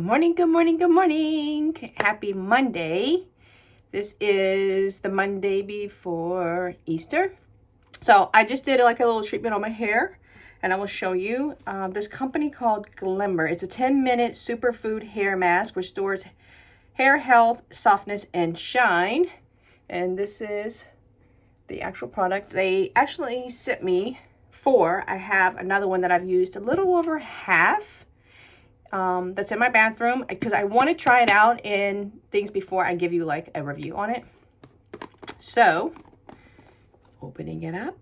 morning, good morning, good morning. Happy Monday. This is the Monday before Easter. So I just did like a little treatment on my hair, and I will show you this company called Glimmer. It's a 10-minute superfood hair mask, restores hair health, softness, and shine. And this is the actual product. They actually sent me 4. I have another one that I've used a little over half. That's in my bathroom because I want to try it out in things before I give you like a review on it. So, opening it up.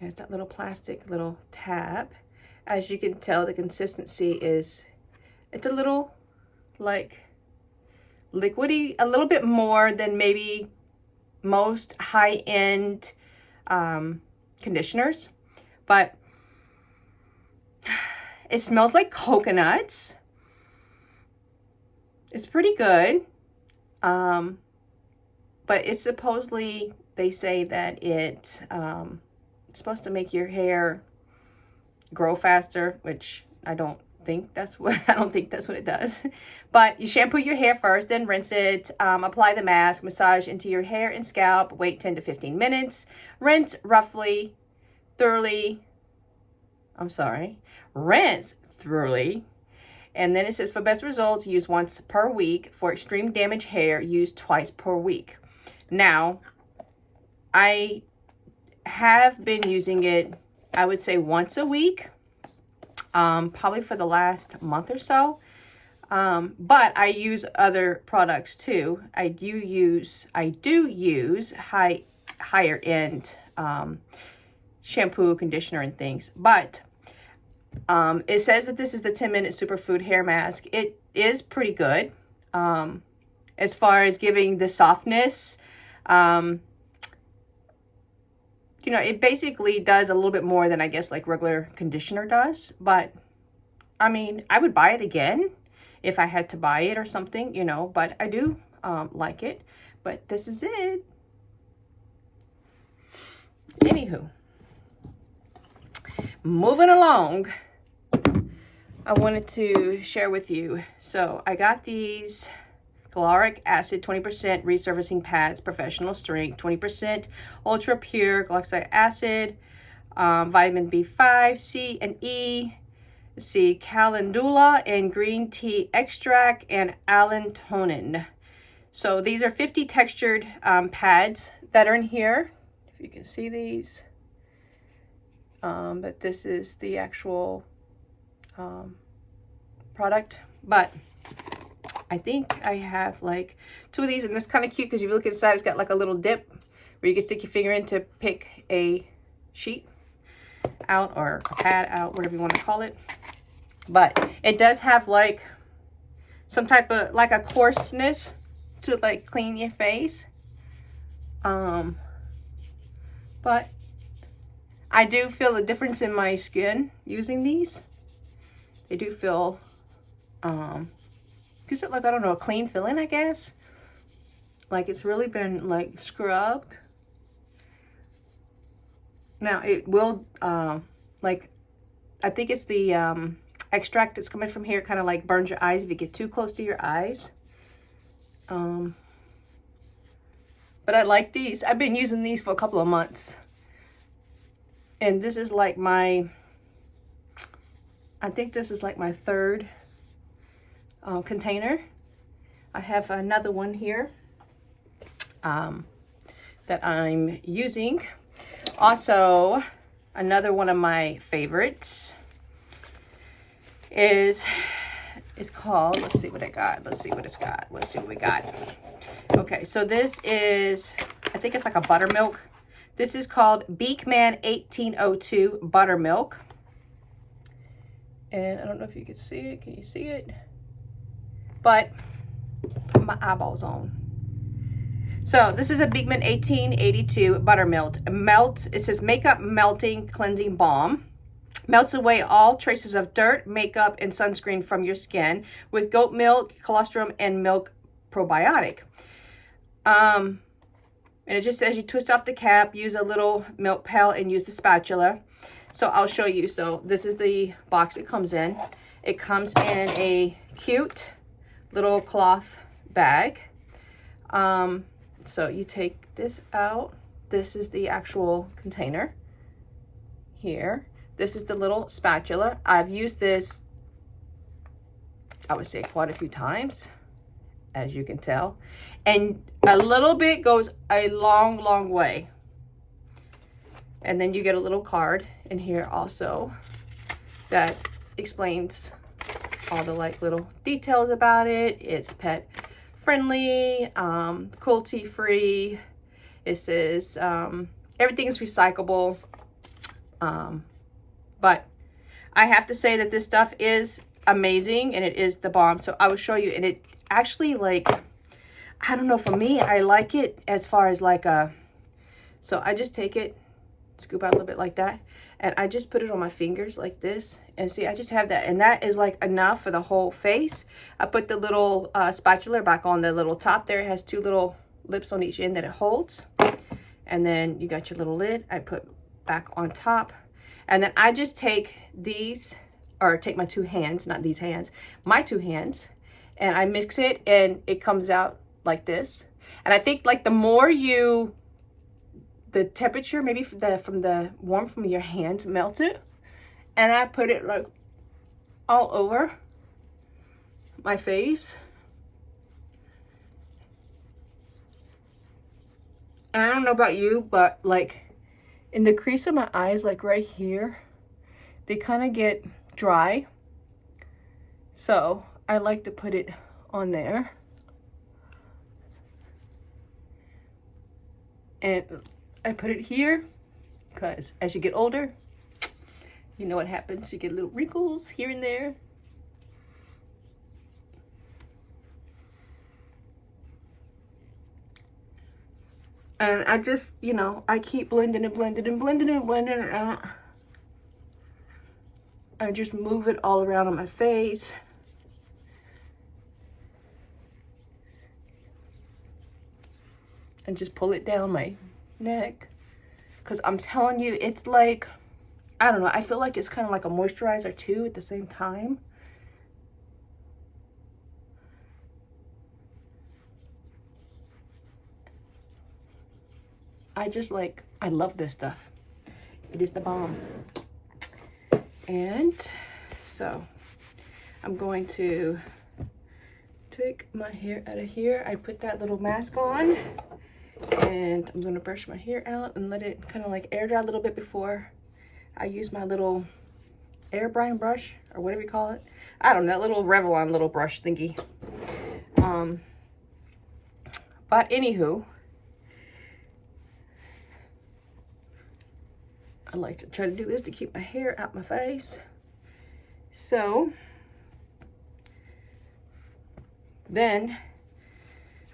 There's that little plastic little tab. As you can tell, the consistency is, it's a little like liquidy, a little bit more than maybe most high-end conditioners, but it smells like coconuts. It's pretty good. But it's supposedly, they say that it's supposed to make your hair grow faster, which I don't think that's what it does. But you shampoo your hair first, then rinse it, apply the mask, massage into your hair and scalp, wait 10 to 15 minutes, rinse thoroughly, and then it says for best results, use once per week. For extreme damaged hair, use twice per week. Now, I have been using it, I would say once a week, probably for the last month or so. But I use other products too. I do use higher end shampoo, conditioner, and things. But it says that this is the 10-minute superfood hair mask. It is pretty good as far as giving the softness. You know, it basically does a little bit more than I guess like regular conditioner does. But I mean, I would buy it again if I had to buy it or something, you know, but I do like it. But this is it. Anywho, moving along, I wanted to share with you. So I got these Galaric acid 20% resurfacing pads, professional strength, 20% ultra pure glycolic acid, vitamin B5, C and E, calendula, and green tea extract, and allantonin. So these are 50 textured pads that are in here. If you can see these. But this is the actual product. But I think I have like 2 of these, and this kind of cute because if you look inside, it's got like a little dip where you can stick your finger in to pick a sheet out or a pad out, whatever you want to call it. But it does have like some type of like a coarseness to like clean your face. But I do feel a difference in my skin using these. They do feel gives it like, I don't know, a clean feeling, I guess. Like it's really been like scrubbed. Now it will like, I think it's the extract that's coming from here kind of like burns your eyes if you get too close to your eyes. But I like these. I've been using these for a couple of months. And this is like my, I think this is like my 3rd container. I have another one here that I'm using. Also, another one of my favorites is, it's called, let's see what I got. Let's see what it's got. Let's see what we got. Okay, so this is, I think it's like a buttermilk. This is called Beekman 1802 Buttermilk. And I don't know if you can see it. Can you see it? But put my eyeballs on. So this is a Beekman 1882 Buttermilk. It says makeup melting cleansing balm. Melts away all traces of dirt, makeup, and sunscreen from your skin with goat milk, colostrum, and milk probiotic. And it just says you twist off the cap, use a little milk pail, and use the spatula. So I'll show you. So this is the box it comes in. It comes in a cute little cloth bag. So you take this out. This is the actual container here. This is the little spatula. I've used this, I would say, quite a few times, as you can tell. And a little bit goes a long, long way. And then you get a little card in here also that explains all the like little details about it. It's pet friendly, cruelty free. It says everything is recyclable. But I have to say that this stuff is amazing and it is the bomb. So I will show you, and it actually, like, I don't know, for me, I like it as far as like a, so I just take it, scoop out a little bit like that, and I just put it on my fingers like this, and see, I just have that, and that is like enough for the whole face. I put the little spatula back on the little top there. It has two little lips on each end that it holds, and then you got your little lid. I put back on top, and then I just take these, or take my two hands, not these hands, my two hands, and I mix it, and it comes out like this. And I think like the more you, the temperature maybe from the warmth from your hands melts it, and I put it like all over my face. And I don't know about you, but like in the crease of my eyes, like right here, they kind of get dry. So I like to put it on there. And I put it here because as you get older, you know what happens. You get little wrinkles here and there. And I just, you know, I keep blending and blending and blending and blending it out. I just move it all around on my face. And just pull it down my neck. Because I'm telling you, it's like, I don't know, I feel like it's kind of like a moisturizer too at the same time. I just like, I love this stuff. It is the bomb. And so I'm going to take my hair out of here. I put that little mask on, and I'm going to brush my hair out and let it kind of like air dry a little bit before I use my little air drying brush, or whatever you call it. I don't know, that little Revlon little brush thingy. But anywho, I like to try to do this to keep my hair out my face. So then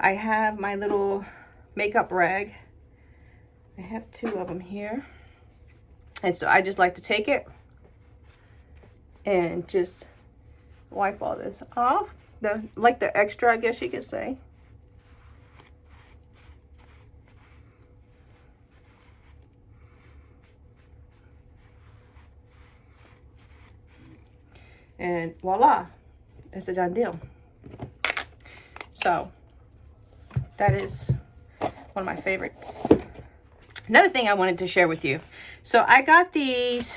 I have my little makeup rag. I have two of them here. And so I just like to take it and just wipe all this off. Like the extra, I guess you could say. And voila, it's a done deal. So that is one of my favorites. Another thing I wanted to share with you. So I got these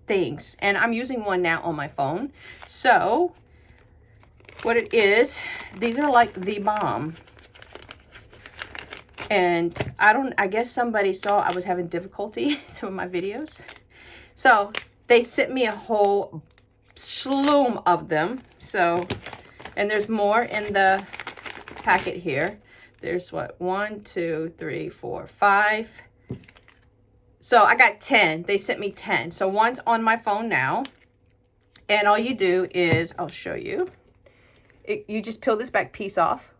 things, and I'm using one now on my phone. So what it is, these are like the bomb. And I guess somebody saw I was having difficulty in some of my videos. So they sent me a whole slew of them. So, and there's more in the packet here. There's what, 1, 2, 3, 4, 5. So I got 10. They sent me 10. So one's on my phone now. And all you do is, I'll show you. You just peel this back piece off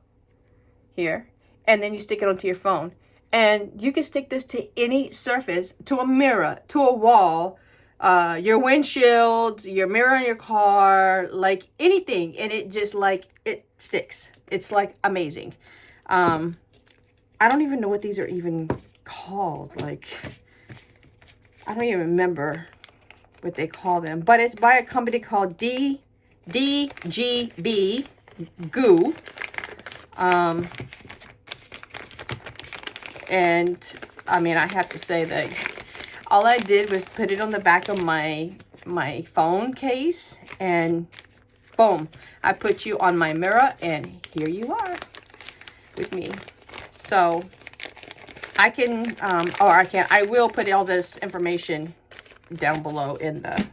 here. And then you stick it onto your phone. And you can stick this to any surface, to a mirror, to a wall, your windshield, your mirror in your car, like anything. And it just like, it sticks. It's like amazing. I don't even know what these are even called. Like, I don't even remember. what they call them, but it's by a company called DGB Goo. And I mean, I have to say that all I did was put it on the back of my phone case, and boom, I put you on my mirror, and here you are with me. So I can, I will put all this information down below in the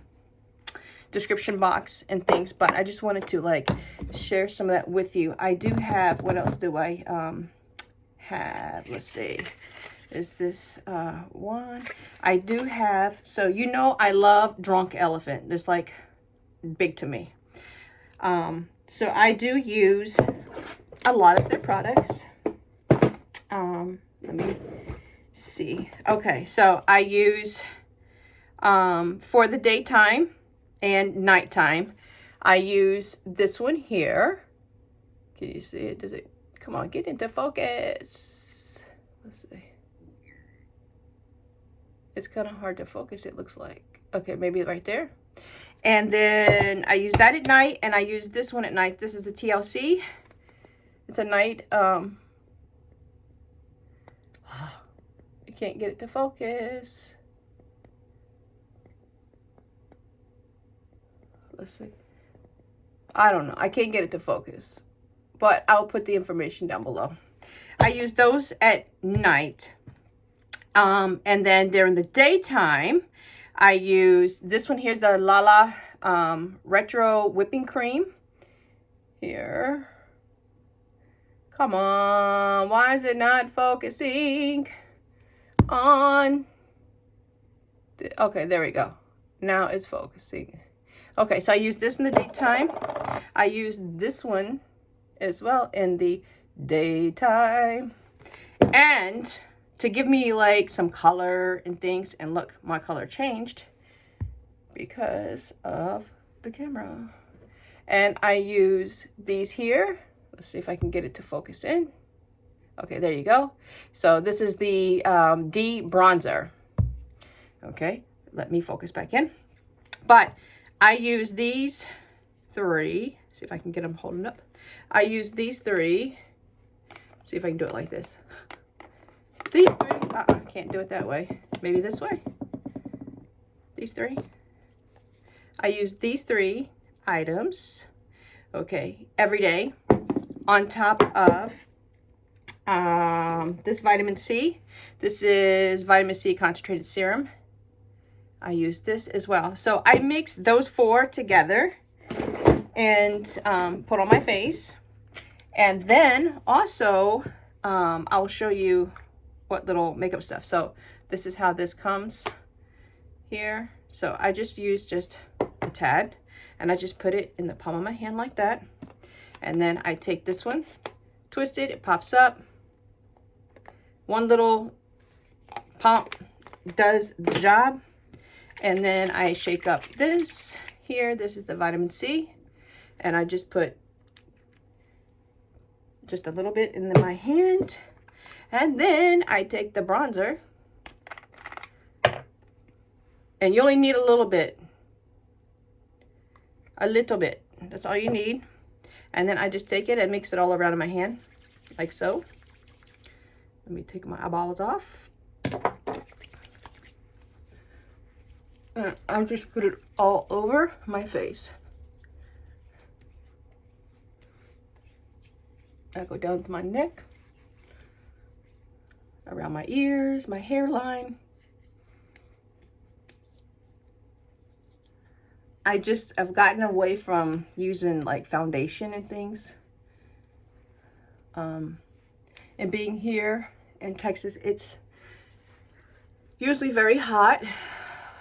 description box and things, but I just wanted to like share some of that with you. I do have, what else do I have? Let's see. Is this one? I do have, so you know I love Drunk Elephant. It's like big to me. So I do use a lot of their products. Let me see. Okay, so I use for the daytime and nighttime, I use this one here. Can you see it? Does it, come on, get into focus. Let's see. It's kind of hard to focus, it looks like. Okay, maybe right there. And then I use that at night, and I use this one at night. This is the TLC. It's a night, I can't get it to focus. Let's see. I don't know. I can't get it to focus, but I'll put the information down below. I use those at night. And then during the daytime, I use this one. Here's the Lala Retro Whipping Cream. Here. Come on. Why is it not focusing on? Okay, there we go. Now it's focusing. Okay, so I use this in the daytime. I use this one as well in the daytime. And to give me like some color and things, and look, my color changed because of the camera. And I use these here. Let's see if I can get it to focus in. Okay, there you go. So this is the D bronzer. Okay, let me focus back in. But I use these three. See if I can get them holding up. I use these three. See if I can do it like this. These three, can't do it that way. Maybe this way. These three. I use these three items, okay, every day, on top of this vitamin C. This is vitamin C concentrated serum. I use this as well. So I mix those four together and put on my face. And then also, I'll show you what little makeup stuff. So this is how this comes here. So I just use just a tad, and I just put it in the palm of my hand like that. And then I take this one, twist it, it pops up. One little pump does the job. And then I shake up this here. This is the vitamin C. And I just put just a little bit in my hand. And then I take the bronzer, and you only need a little bit. A little bit. That's all you need. And then I just take it and mix it all around in my hand, like so. Let me take my eyeballs off. And I just put it all over my face. I go down to my neck, around my ears, my hairline. I've gotten away from using like foundation and things. And being here in Texas, it's usually very hot.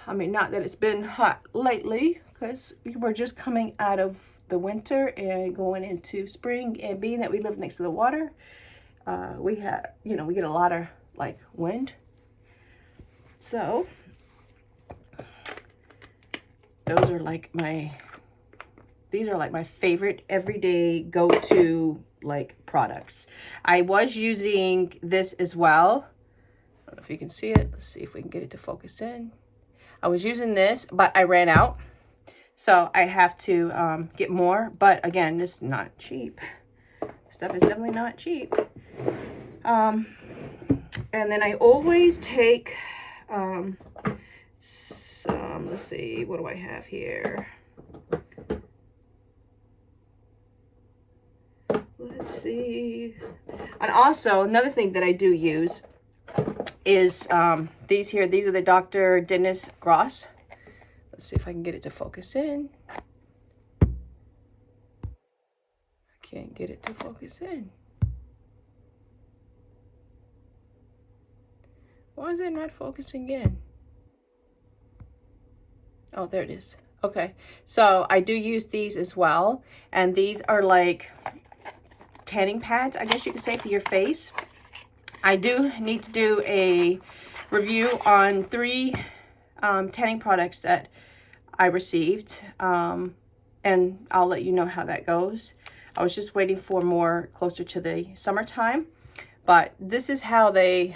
I mean, not that it's been hot lately, because we're just coming out of the winter and going into spring, and being that we live next to the water, we have, we get a lot of like wind. So those are like these are like my favorite everyday go-to like products. I was using this as well. I don't know if you can see it. Let's see if we can get it to focus in. I was using this, but I ran out. So I have to get more. But again, this is not cheap. Stuff is definitely not cheap. And then I always take some, let's see, what do I have here? Let's see. And also, another thing that I do use is these here. These are the Dr. Dennis Gross. Let's see if I can get it to focus in. I can't get it to focus in. Why is it not focusing in? Oh, there it is. Okay, so I do use these as well. And these are like tanning pads, I guess you could say, for your face. I do need to do a review on 3 tanning products that I received. And I'll let you know how that goes. I was just waiting for more closer to the summertime. But this is how they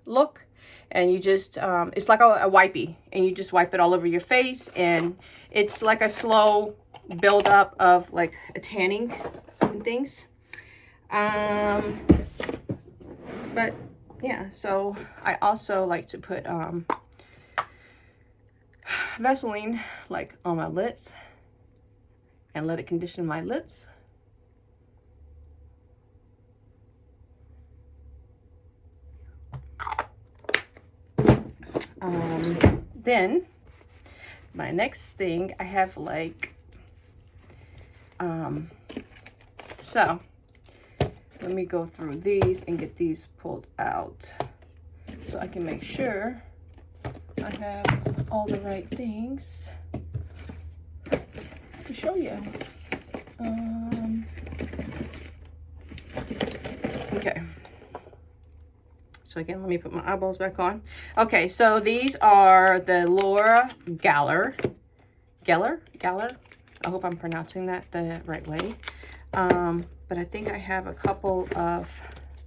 look. And you just, it's like a wipey, and you just wipe it all over your face, and it's like a slow build up of like a tanning and things. But yeah, so I also like to put Vaseline like on my lips and let it condition my lips. Then my next thing, I have like, so let me go through these and get these pulled out so I can make sure I have all the right things to show you. Okay. So again, let me put my eyeballs back on. Okay, so these are the Laura Geller. I hope I'm pronouncing that the right way. But I think I have a couple of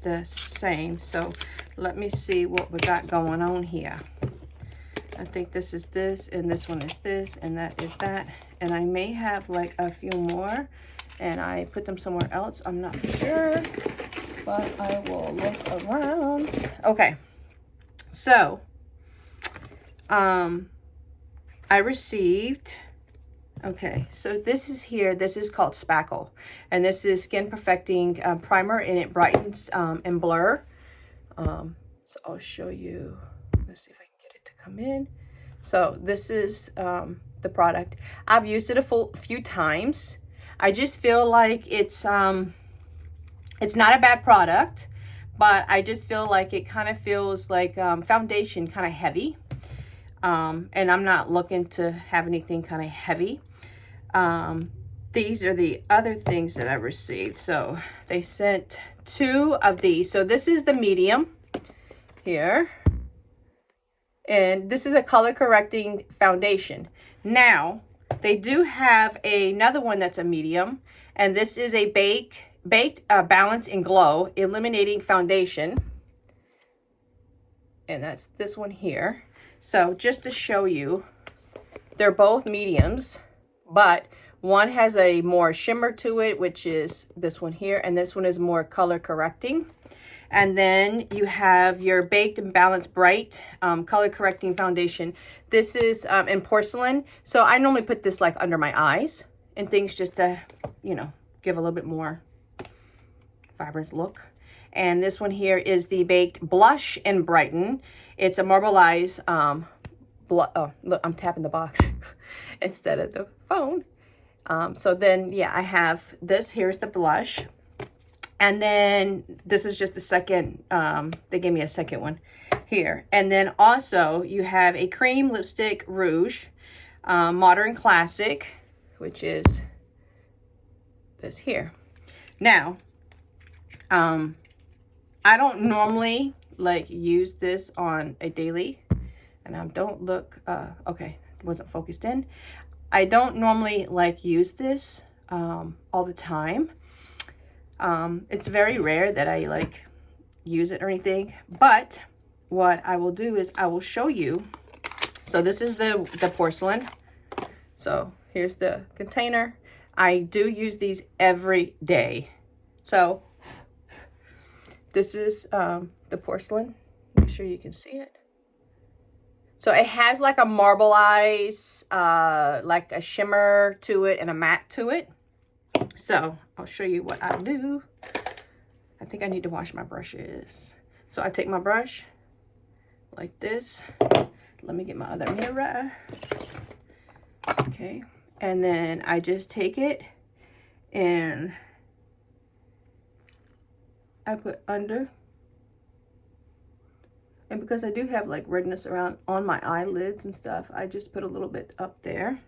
the same. So let me see what we got going on here. I think this is this, and this one is this, and that is that. And I may have like a few more, and I put them somewhere else. I'm not sure, but I will look around. Okay, so I received, okay, so this is here. This is called Spackle, and this is Skin Perfecting Primer, and it brightens and blur. So I'll show you. Let's see if I can get it to come in. So this is the product. I've used it a few times. I just feel like it's not a bad product, but I just feel like it kind of feels like foundation, kind of heavy. And I'm not looking to have anything kind of heavy. These are the other things that I received. So they sent 2 of these. So this is the medium here. And this is a color correcting foundation. Now, they do have another one that's a medium. And this is a Baked Balance and Glow Illuminating Foundation. And that's this one here. So just to show you, they're both mediums, but one has a more shimmer to it, which is this one here, and this one is more color correcting. And then you have your Baked and Balanced Bright color correcting foundation. This is in porcelain, so I normally put this like under my eyes and things just to, you know, give a little bit more vibrant look. And this one here is the Baked Blush and Brighten. It's a marbleized oh, look, I'm tapping the box instead of the phone. So then, yeah, I have this. Here's the blush. And then this is just the second, they gave me a second one here. And then also you have a cream lipstick rouge, Modern Classic, which is this here. Now, I don't normally like use this on a daily, and I don't look, okay, it wasn't focused in. I don't normally like use this all the time. It's very rare that I like use it or anything, but what I will do is I will show you So this is the porcelain. So here's the container. I do use these every day. So this is the porcelain. Make sure you can see it. So it has like a marbleize, like a shimmer to it and a matte to it. So I'll show you what I do. I think I need to wash my brushes. So I take my brush like this. Let me get my other mirror. Okay. And then I just take it and I put under. And because I do have like redness around on my eyelids and stuff, I just put a little bit up there.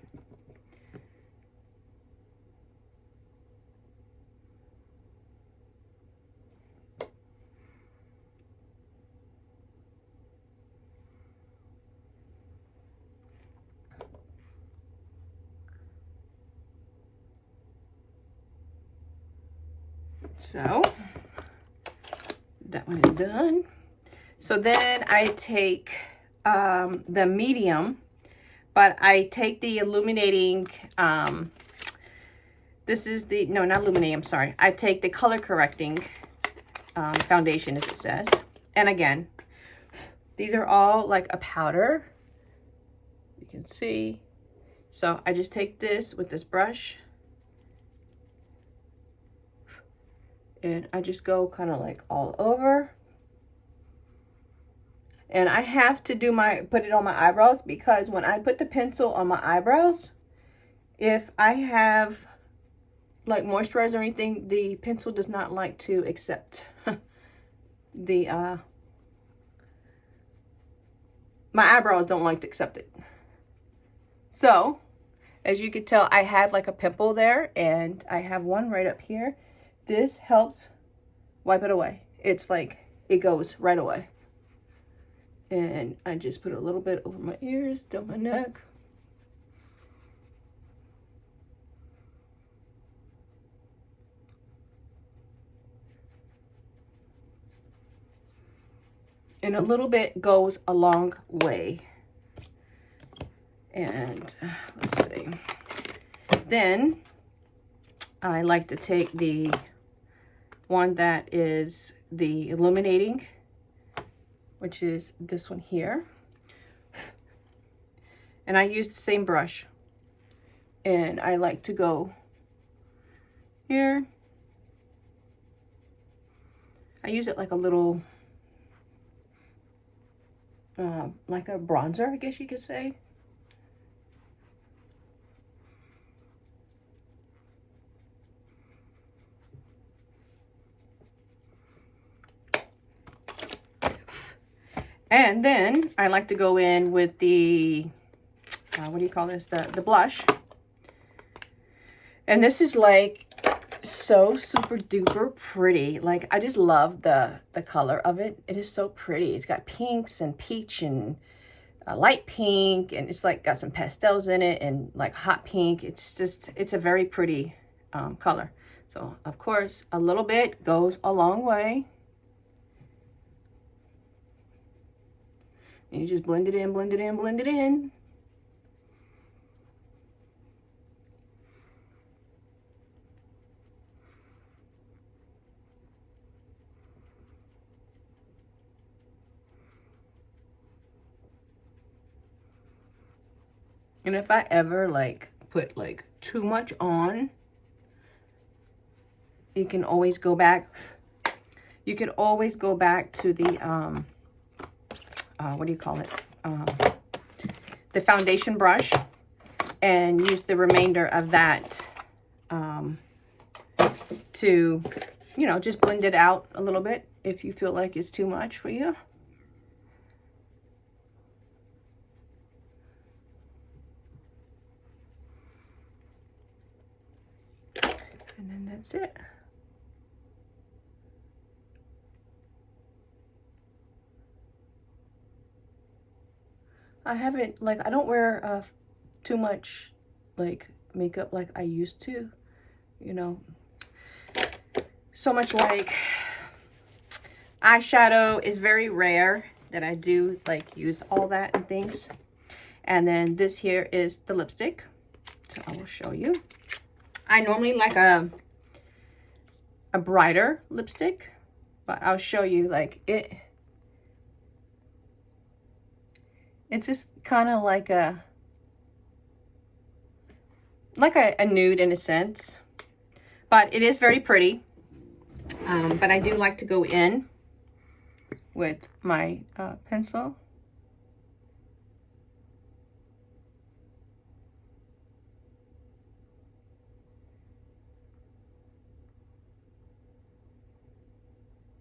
So that one is done. So then I take the medium, but I take the illuminating, this is the, no, not illuminating, I'm sorry. I take the color correcting foundation, as it says. And again, these are all like a powder. You can see. So I just take this with this brush. And I just go kind of like all over. And I have to do put it on my eyebrows, because when I put the pencil on my eyebrows, if I have like moisturizer or anything, the pencil does not like to accept the, my eyebrows don't like to accept it. So, as you can tell, I had like a pimple there, and I have one right up here. This helps wipe it away. It's like, it goes right away. And I just put a little bit over my ears, down my neck. And a little bit goes a long way. And let's see. Then I like to take the one that is the illuminating, which is this one here. And I use the same brush. And I like to go here. I use it like a little, like a bronzer, I guess you could say. And then I like to go in with the, what do you call this? The blush. And this is like so super duper pretty. Like, I just love the color of it. It is so pretty. It's got pinks and peach and light pink, and it's like got some pastels in it and like hot pink. It's just, it's a very pretty color. So of course a little bit goes a long way. And you just blend it in, blend it in, blend it in. And if I ever like put like too much on, you can always go back. You can always go back to the, what do you call it? The foundation brush, and use the remainder of that to, you know, just blend it out a little bit if you feel like it's too much for you. And then that's it. I haven't, like, I don't wear too much, like, makeup like I used to, you know. So much like eyeshadow is very rare that I do, like, use all that and things. And then this here is the lipstick. So I will show you. I normally like a brighter lipstick, but I'll show you like it. It's just kind of like a nude in a sense, but it is very pretty. But I do like to go in with my pencil.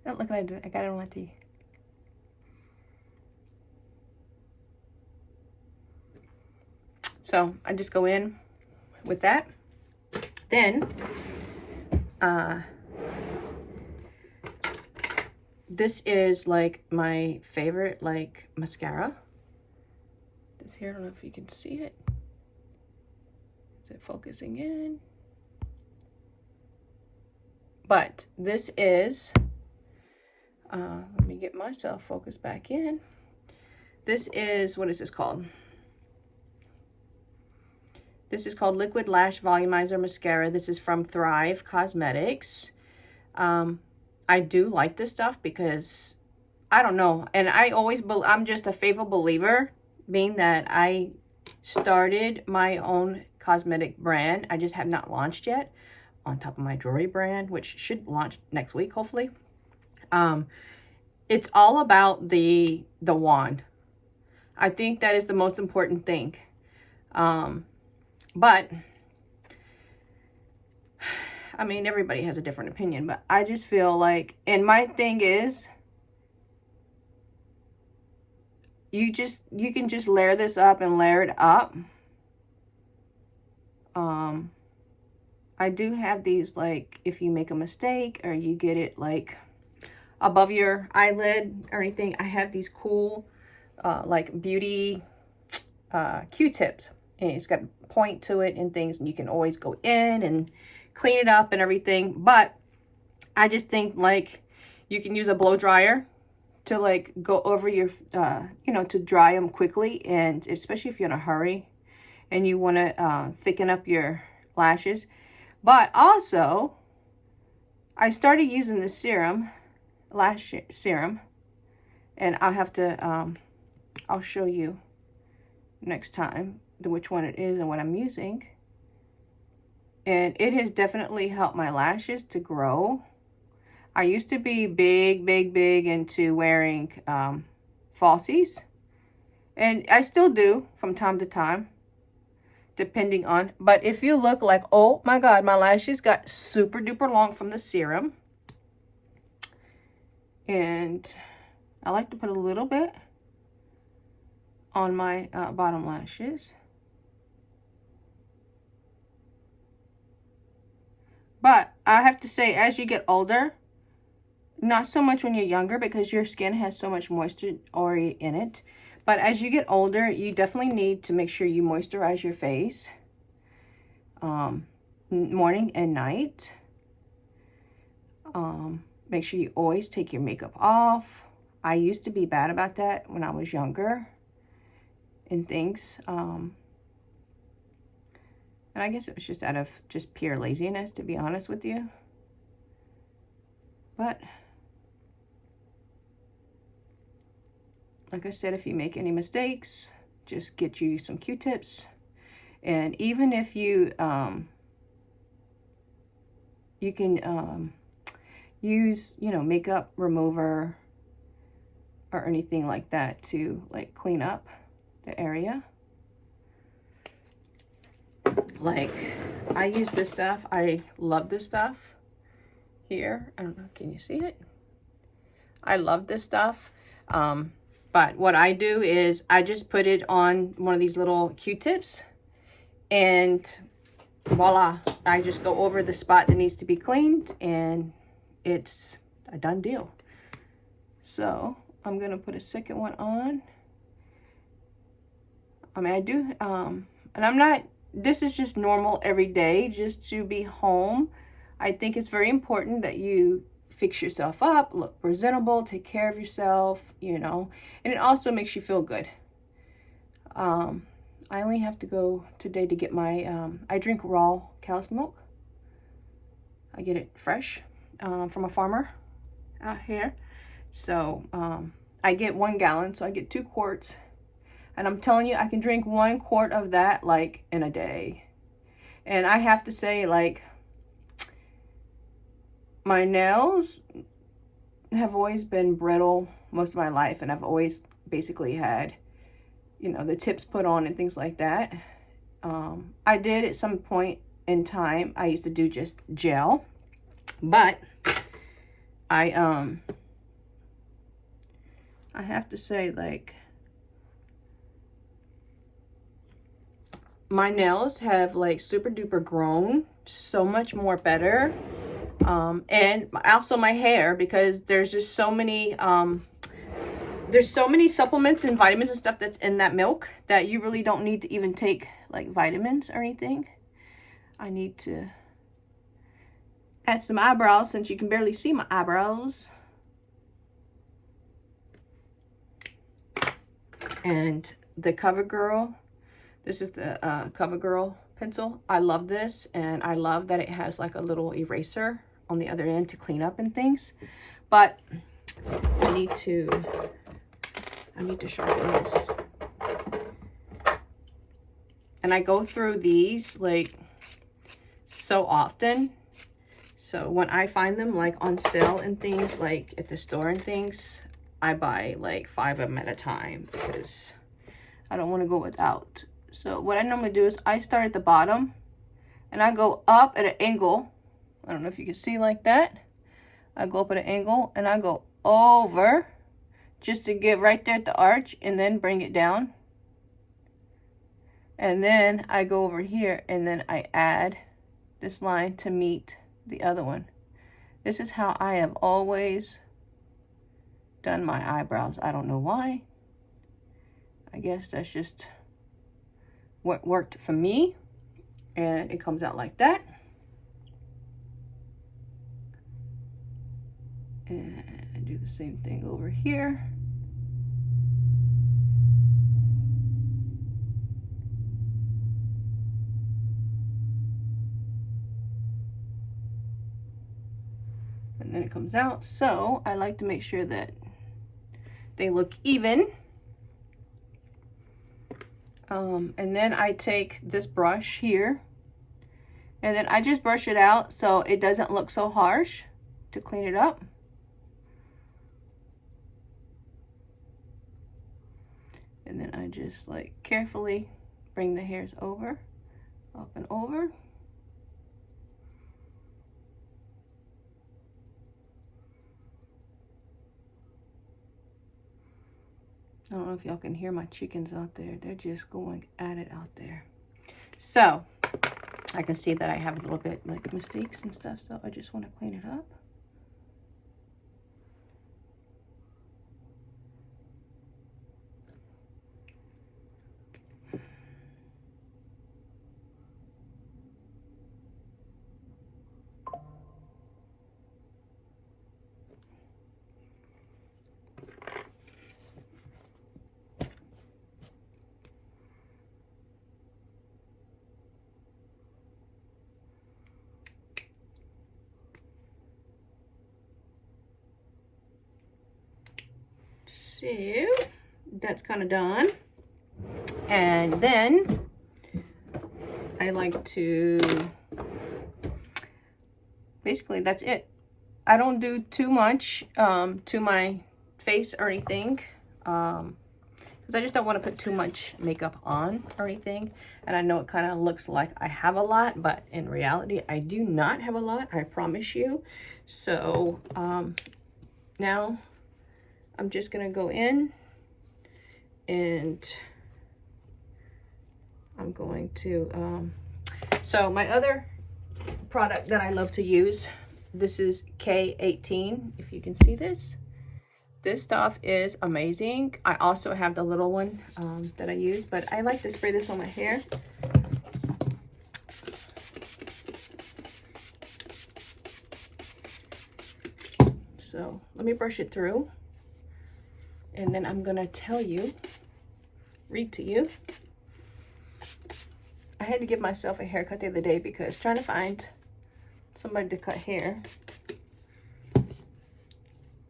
Oh, look what I did. I got it on my teeth. So I just go in with that. Then this is like my favorite like mascara. This here, I don't know if you can see it. Is it focusing in? But this is, let me get myself focused back in. This is, what is this called? This is called Liquid Lash Volumizer Mascara. This is from Thrive Cosmetics. I do like this stuff because, I don't know, and I'm just a faithful believer, being that I started my own cosmetic brand. I just have not launched yet, on top of my jewelry brand, which should launch next week, hopefully. It's all about the wand. I think that is the most important thing. But I mean, everybody has a different opinion, but I just feel like, and my thing is, you can just layer this up and layer it up. I do have these, like, if you make a mistake or you get it like above your eyelid or anything, I have these cool like beauty Q-tips, and it's got a point to it and things, and you can always go in and clean it up and everything. But I just think like you can use a blow dryer to like go over your you know, to dry them quickly, and especially if you're in a hurry and you want to thicken up your lashes. But also I started using the serum, lash serum, and I'll have to I'll show you next time which one it is and what I'm using. And it has definitely helped my lashes to grow. I used to be big into wearing falsies, and I still do from time to time, depending on. But if you look, like, oh my god, my lashes got super duper long from the serum. And I like to put a little bit on my bottom lashes. But I have to say, as you get older, not so much when you're younger because your skin has so much moisture already in it. But as you get older, you definitely need to make sure you moisturize your face morning and night. Make sure you always take your makeup off. I used to be bad about that when I was younger and things. And I guess it was just out of just pure laziness, to be honest with you. But like I said, if you make any mistakes, just get you some Q-tips. And even if you you can use, you know, makeup remover or anything like that to like clean up the area. Like, I use this stuff. I love this stuff here. I don't know, can you see it? I love this stuff. But what I do is I just put it on one of these little Q-tips, and voila, I just go over the spot that needs to be cleaned, and it's a done deal. So I'm gonna put a second one on. I mean, I do, and I'm not, this is just normal every day, just to be home. I think it's very important that you fix yourself up, look presentable, take care of yourself, you know, and it also makes you feel good. I only have to go today to get my, I drink raw cow's milk. I get it fresh from a farmer out here. So I get 1 gallon, so I get 2 quarts. And I'm telling you, I can drink 1 quart of that like in a day. And I have to say, like, my nails have always been brittle most of my life, and I've always basically had, you know, the tips put on and things like that. I did at some point in time, I used to do just gel, but I have to say, like, my nails have like super duper grown so much more better. And also my hair, because there's just so many supplements and vitamins and stuff that's in that milk that you really don't need to even take like vitamins or anything. I need to add some eyebrows since you can barely see my eyebrows. And the CoverGirl, this is the CoverGirl pencil. I love this, and I love that it has like a little eraser on the other end to clean up and things. But I need to sharpen this. And I go through these like so often. So when I find them like on sale and things, like at the store and things, I buy like 5 of them at a time because I don't want to go without. So what I normally do is I start at the bottom and I go up at an angle. I don't know if you can see like that. I go up at an angle and I go over just to get right there at the arch and then bring it down. And then I go over here and then I add this line to meet the other one. This is how I have always done my eyebrows. I don't know why. I guess that's just what worked for me. And it comes out like that. And I do the same thing over here. And then it comes out. So I like to make sure that they look even. And then I take this brush here and then I just brush it out so it doesn't look so harsh to clean it up. And then I just like carefully bring the hairs over, up and over. I don't know if y'all can hear my chickens out there. They're just going at it out there. So I can see that I have a little bit like mistakes and stuff, so I just want to clean it up. So that's kind of done. And then I like to, basically that's it. I don't do too much to my face or anything because I just don't want to put too much makeup on or anything. And I know it kind of looks like I have a lot, but in reality I do not have a lot, I promise you. So now I'm just gonna go in and I'm going to, so my other product that I love to use, this is K18, if you can see this. This stuff is amazing. I also have the little one that I use, but I like to spray this on my hair. So let me brush it through. And then I'm gonna tell you, read to you I had to give myself a haircut the other day because trying to find somebody to cut hair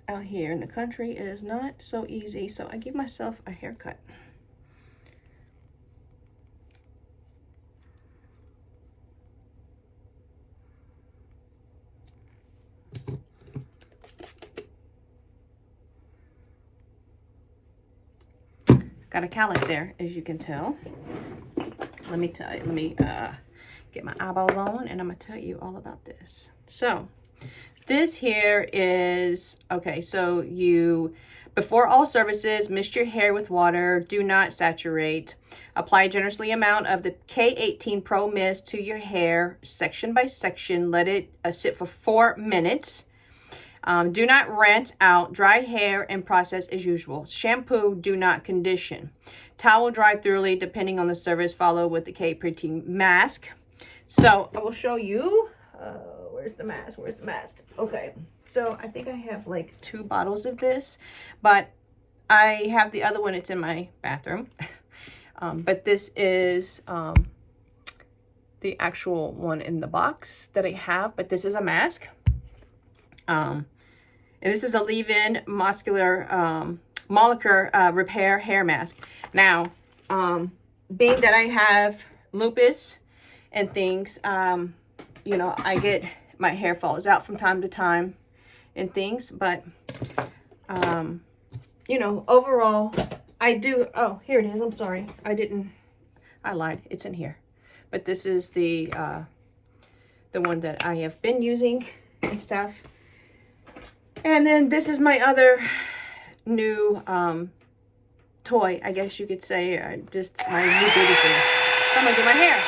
out here in the country is not so easy. So I give myself a haircut. Got a cowlick there, as you can tell. Let me get my eyeballs on, and I'm gonna tell you all about this. So this here is, okay, so before all services, mist your hair with water. Do not saturate. Apply generously amount of the K18 Pro Mist to your hair, section by section. Let it sit for 4 minutes. Do not rinse out. Dry hair and process as usual. Shampoo, do not condition. Towel dry thoroughly depending on the service. Follow with the K18 mask. So I will show you. Where's the mask? Where's the mask? Okay. So I think I have like 2 bottles of this, but I have the other one. It's in my bathroom. But this is the actual one in the box that I have, but this is a mask. And this is a leave-in molecular repair hair mask. Now, being that I have lupus and things, you know, my hair falls out from time to time and things, but, you know, overall, oh, here it is. I'm sorry. I lied. It's in here. But this is the one that I have been using and stuff. And then this is my other new toy, I guess you could say. Just my new beauty thing. So I'm gonna do my hair.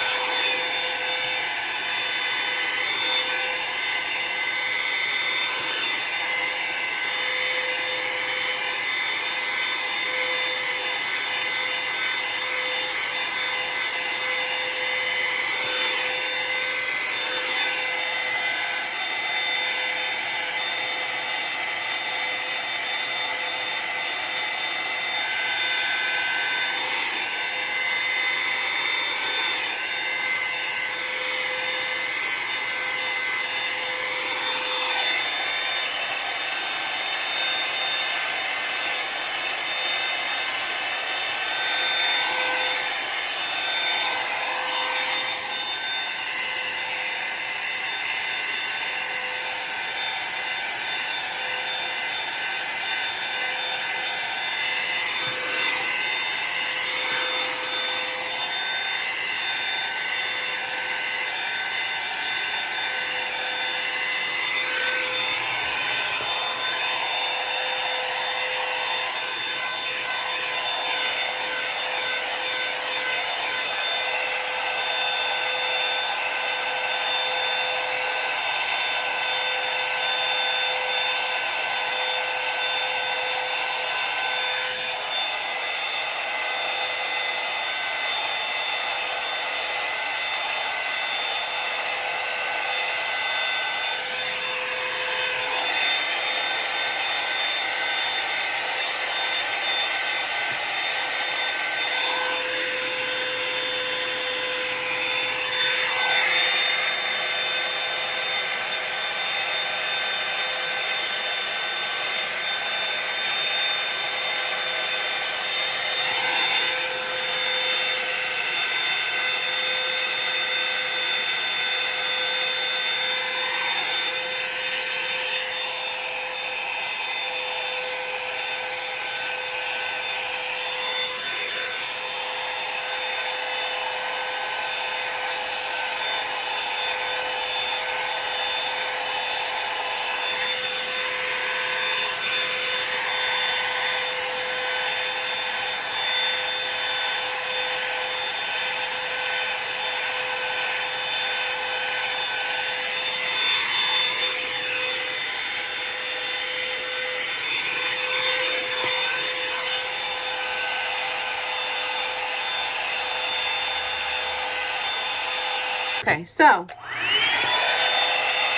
Okay, so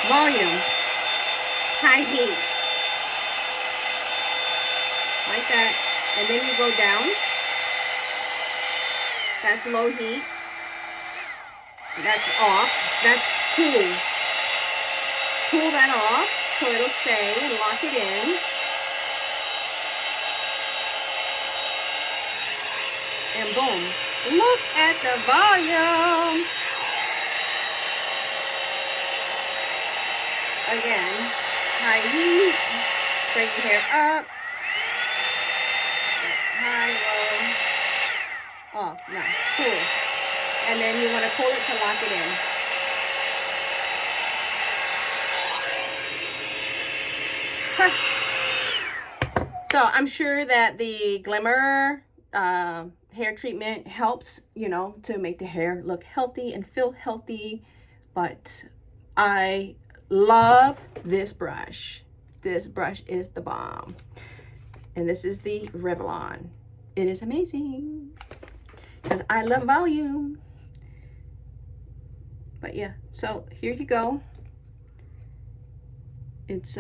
volume, high heat, like that, and then you go down. That's low heat. That's off. That's cool. Cool that off so it'll stay and lock it in. And boom. Look at the volume. Again, high heat. Bring your hair up. High, low. Off. Nice. Cool. And then you want to pull it to lock it in. So I'm sure that the Glimmer hair treatment helps, you know, to make the hair look healthy and feel healthy. But I love this brush. This brush is the bomb. And this is the Revlon. It is amazing. Because I love volume. But yeah, so here you go. It's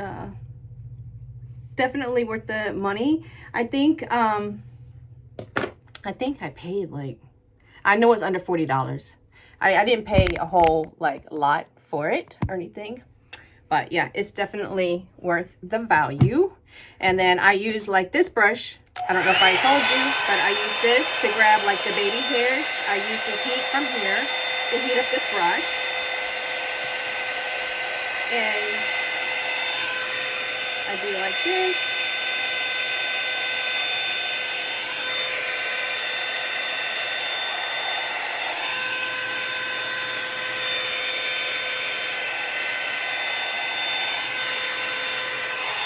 definitely worth the money. I think I paid like, I know it's under $40. I didn't pay a whole like lot for it or anything, but yeah, it's definitely worth the value. And then I use like this brush. I don't know if I told you, but I use this to grab like the baby hairs. I use the heat from here to heat up this brush. And I do like this.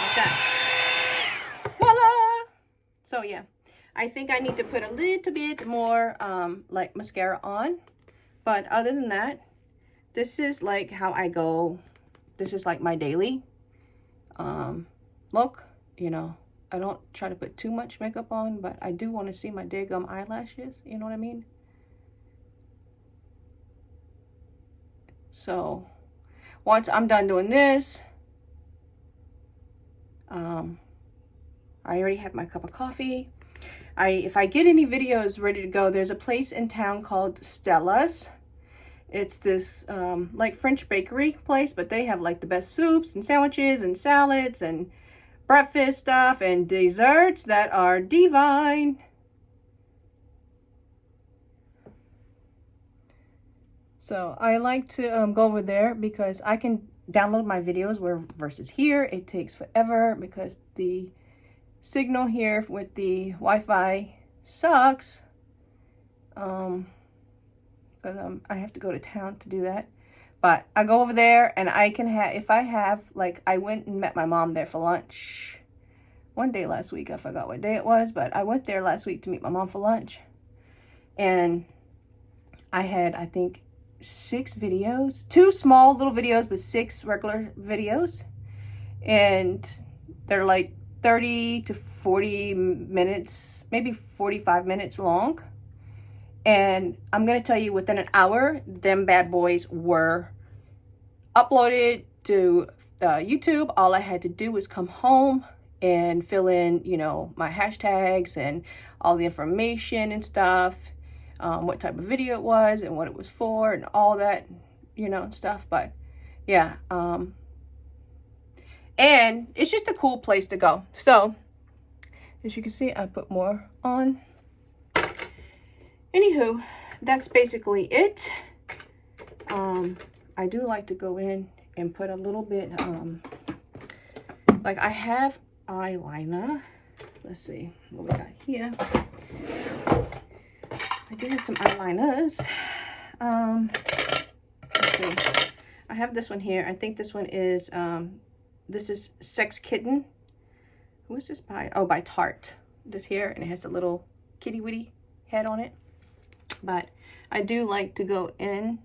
Like that. Voila! So yeah, I think I need to put a little bit more like mascara on. But other than that, this is like how I go. This is like my daily look. You know, I don't try to put too much makeup on, but I do want to see my daggum eyelashes. You know what I mean? So once I'm done doing this, I already have my cup of coffee. If I get any videos ready to go, there's a place in town called Stella's. It's this like French bakery place, but they have like the best soups and sandwiches and salads and breakfast stuff and desserts that are divine. So I like to go over there because I can download my videos, where versus here it takes forever because the signal here with the Wi-Fi sucks. Because I have to go to town to do that. But I go over there and I can have, if I have, like, I went and met my mom there for lunch one day last week. I forgot what day it was, but I went there last week to meet my mom for lunch. And I had, I think, 6 videos. 2 small little videos, but 6 regular videos. And they're like 30 to 40 minutes, maybe 45 minutes long. And I'm going to tell you, within an hour, them bad boys were uploaded to YouTube. All I had to do was come home and fill in, you know, my hashtags and all the information and stuff, what type of video it was and what it was for and all that, you know, stuff. But yeah, and it's just a cool place to go. So as you can see, I put more on. Anywho, that's basically it. I do like to go in and put a little bit, like I have eyeliner. Let's see what we got here. I do have some eyeliners. Let's see. I have this one here. I think this one is, this is Sex Kitten. Who is this by? Oh, by Tarte. This here, and it has a little kitty witty head on it. But I do like to go in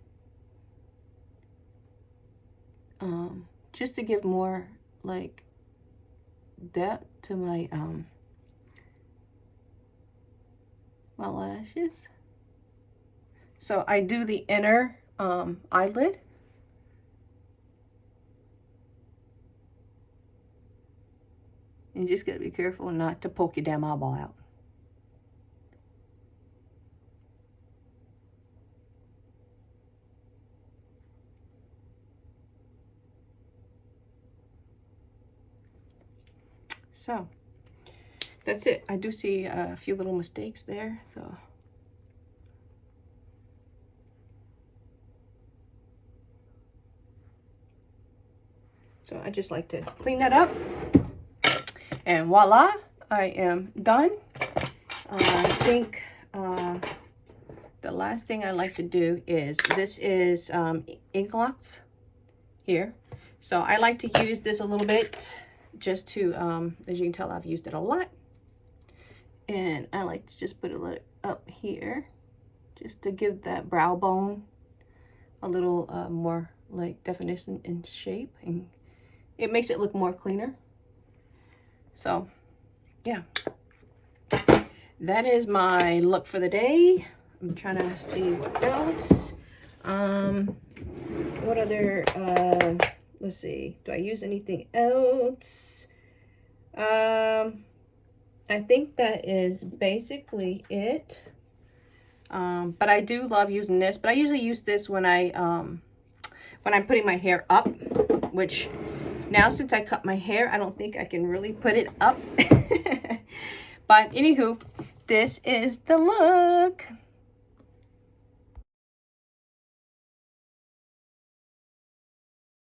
just to give more like depth to my my lashes. So I do the inner eyelid. You just gotta be careful not to poke your damn eyeball out. So that's it. I do see a few little mistakes there, so. So I just like to clean that up. And voila, I am done. I think the last thing I like to do is, this is ink lots here. So I like to use this a little bit just to, as you can tell, I've used it a lot. And I like to just put it up here just to give that brow bone a little more like definition and shape, and it makes it look more cleaner. So yeah, that is my look for the day. I'm trying to see what else. What other, let's see, do I use anything else? I think that is basically it. But I do love using this, but I usually use this when I'm putting my hair up, which now since I cut my hair, I don't think I can really put it up. But anywho, this is the look.